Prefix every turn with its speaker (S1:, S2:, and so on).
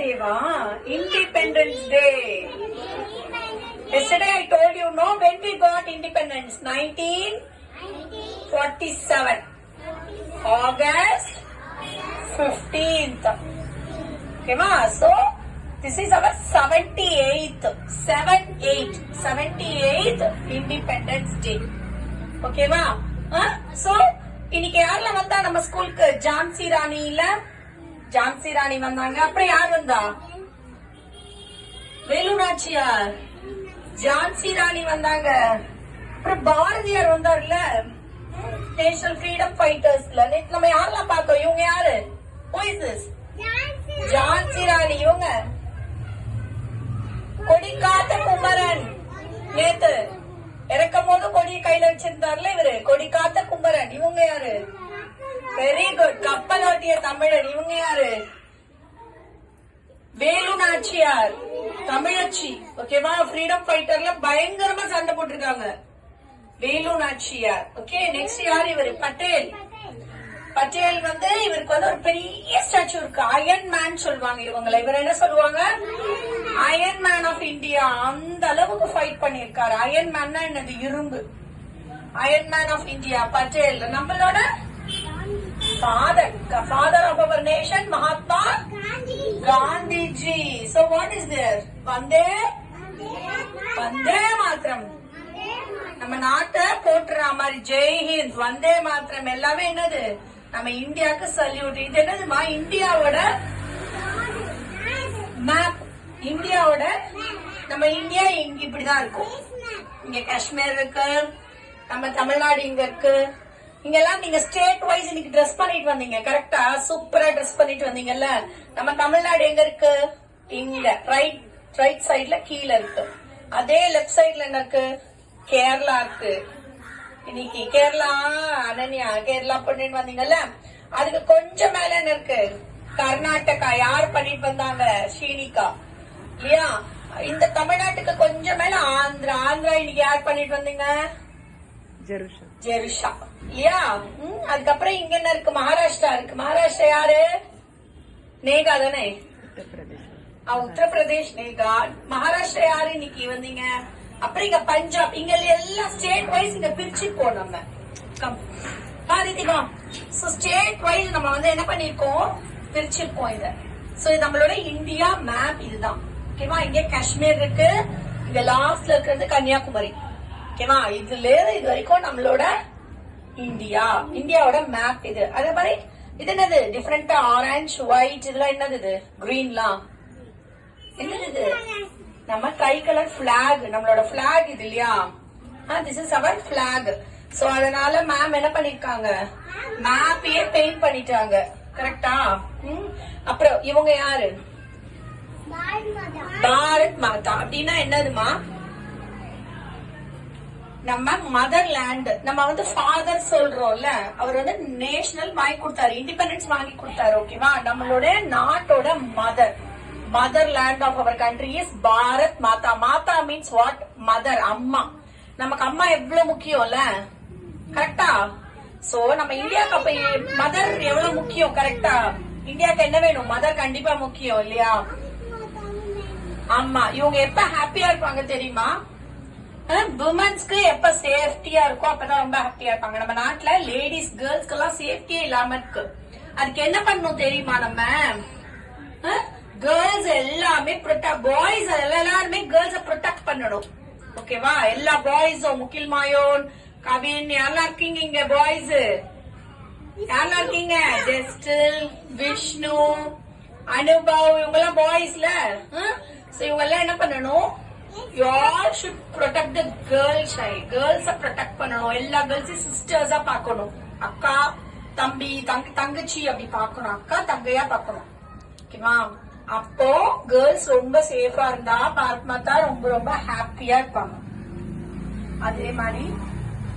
S1: டேவா? Independence Day. Yesterday I told you, no, when we got independence, 1947, August 15th. Okay, ma? So this is our 78th Independence Day. Okay, ma? So இன்னைக்கு யார்ல வந்தா நம்ம ஸ்கூலுக்கு? ஜான்சி ராணி இல்ல, ஜான்சி ராணி வந்தாங்க. அப்புறம் யார் வந்தா? வேலு நாச்சியார், ஜான்சி ராணி வந்தாங்க. அப்புறம் பாரதியார் வந்தார்ல, நேஷனல் ஃப்ரீடம் ஃபைட்டர்ஸ்ல. நேத்து நம்ம யாரெல்லாம் பார்த்தோம்? இவங்க யாரு? Who is this? Jhansi Rani. இவங்க கொடிக்காத்த குமரன். நேத்து இறக்கும் போது கொடியை கையில வச்சிருந்தார்ல இவரு, கொடிக்காத்த குமரன். இவங்க யாரு? Very good. கப்பலோட்டிய தமிழன். இவங்க யாரு? வேலு நாச்சியார், தமிழச்சி. ஓகேவா? ஃப்ரீடம் ஃபைட்டர்ல பயங்கரமா சண்டை போட்டிருக்காங்க. வேலு நாச்சியார். ஓகே, நெக்ஸ்ட் யார்? இவரு பட்டேல். பட்டேல் வந்து இவருக்கு வந்து ஒரு பெரிய ஸ்டாச்சு இருக்கு. அயன் மேன் சொல்லுவாங்க இவங்களை. இவர் என்ன சொல்லுவாங்க? Iron man of India. அந்த அளவுக்கு ஃபைட் பண்ணிருக்காரு. அயன் மேன் என்னது? இரும்பு. Iron man of India Patel. நம்மளோட father of our nation Mahatma Gandhiji. So what is there? Vande Mataram. நம்ம நாட்டை போட்டுற மாதிரி ஜெய் ஹிந்த், வந்தே மாத்திரம் எல்லாமே என்னது? நம்ம இந்தியாவுக்கு சல்யூட். இது என்னதுமா? இந்தியாவோட மேப். இந்தியாவோட நம்ம இந்தியா இங்க இப்படிதான் இருக்கும். இங்க காஷ்மீர் இருக்கு, நம்ம தமிழ்நாடு இங்க இருக்கு. இங்கெல்லாம் நீங்க ஸ்டேட் வைஸ் இன்னைக்கு ட்ரெஸ் பண்ணிட்டு வந்தீங்க. கரெக்டா? சூப்பரா ட்ரெஸ் பண்ணிட்டு வந்தீங்கல்ல. நம்ம தமிழ்நாடு எங்க இருக்கு? இங்க ரைட் சைட்ல கீழ இருக்கு. அதே லெப்ட் சைட்ல என்ன இருக்கு? கேரளா இருக்கு. இன்னைக்கு கேரளா அனன்யா கேரளா பண்ணிட்டு வந்தீங்கல்ல. அதுக்கு கொஞ்சம் மேல என்ன இருக்கு? கர்நாடகா. யார் பண்ணிட்டு வந்தாங்க? ஸ்ரீனிகா இல்லையா? இந்த தமிழ்நாட்டுக்கு கொஞ்சம் மேல ஆந்திரா. இன்னைக்கு யார் பண்ணிட்டு வந்தீங்க? ஜெருஷா இல்லையா? அதுக்கப்புறம் இங்க என்ன இருக்கு? மகாராஷ்டிரா இருக்கு. மகாராஷ்டிரா யாரு? நேகா தானே? உத்தரப்பிரதேஷ் நேகா. மகாராஷ்டிரா யாரு இன்னைக்கு வந்தீங்க? அப்புறம் இங்க பஞ்சாப். இங்க எல்லாம் ஸ்டேட் வைஸ் இங்க பிரிச்சிருக்கோம் நம்ம. ஸ்டேட் வைஸ் நம்ம வந்து என்ன பண்ணிருக்கோம்? பிரிச்சிருக்கோம் இத. சோ இது நம்மளோட இந்தியா மேப். இதுதான். ஓகேவா? இங்க காஷ்மீர் இருக்கு, இங்க லாஸ்ட்ல இருக்கிறது கன்னியாகுமரி. ஓகேவா? இதுல இது வரைக்கும் நம்மளோட இந்தியாவோட மேப் இது. அதே மாதிரி இது என்னது? டிஃபரெண்டா ஆரஞ்சு, ஒயிட், இதெல்லாம் என்னது? இது கிரீன்லாம் என்னது? இது நம்ம ட்ரை கலர் பிளாக். நம்மளோட பிளாக் இது இல்லையா? This is our block. So அதனால மேம் என்ன பண்ணிருக்காங்க? மேப்பையே பெயிண்ட் பண்ணிட்டாங்க. கரெக்டா? அப்புறம் இவங்க யாரு? பாரத் மாதா. அப்படின்னா என்னதுமா? நம்ம மதர் லேண்ட். நம்ம வந்து ஃபாதர் சொல்றோம்ல, அவர் வந்து நேஷனல் வாங்கி கொடுத்தாரு, இண்டிபெண்டன்ஸ் வாங்கி கொடுத்தாரு. ஓகேவா? நம்மளோட நாட்டோட motherland of our country is Bharat Mata. Mata means what? Mother, அம்மா. நமக்கு அம்மா எவ்வளவு முக்கியம்ல. கரெக்டா? சோ நம்ம இந்தியாவுக்கு அப்ப மதர் எவ்வளவு முக்கியம்? கரெக்டா? இந்தியாவுக்கு என்ன வேணும்? மதர் கண்டிப்பா முக்கியம் இல்லையா? ஆமா. இவங்க எப்ப ஹாப்பியா இருப்பாங்க தெரியுமா? விமன்ஸ்க்கு எப்ப சேஃப்டியா இருக்கும் அப்பதான் ரொம்ப ஹாப்பியா இருப்பாங்க. நம்ம நாட்டுல லேடிஸ் கேர்ள்ஸ்க்கு எல்லாம் சேஃப்டியே இல்லாம இருக்கு. அதுக்கு என்ன பண்ணணும் தெரியுமா? நம்ம கேர்ள்ஸ் எல்லாமே பாய்ஸ் எல்லாருமே கேர்ள்ஸ ப்ரொடெக்ட் பண்ணணும். ஓகேவா? எல்லா பாய்ஸும் முகில் மாயோன், கவின் யாரெல்லாம் இருக்கீங்க இங்க? பாய்ஸ் யாரெல்லாம் இருக்கீங்க? ஜெஸ்டில், விஷ்ணு, அனுபவ், இவங்க எல்லாம் பாய்ஸ்ல. இவங்க எல்லாம் என்ன பண்ணணும்? You all should protect the girl child. Girls protect பண்ணணும். எல்லா கேர்ள்ஸையும் சிஸ்டர்ஸா பார்க்கணும். அக்கா தம்பி தங்கச்சி அப்படி பார்க்கணும். அக்கா தங்கையா பார்க்கணும். ஓகேவா? அப்போ கேர்ள்ஸ் ரொம்ப சேஃபா இருந்தா பாரத் மாதா ரொம்ப ரொம்ப ஹாப்பியா இருப்பாங்க. அதே மாதிரி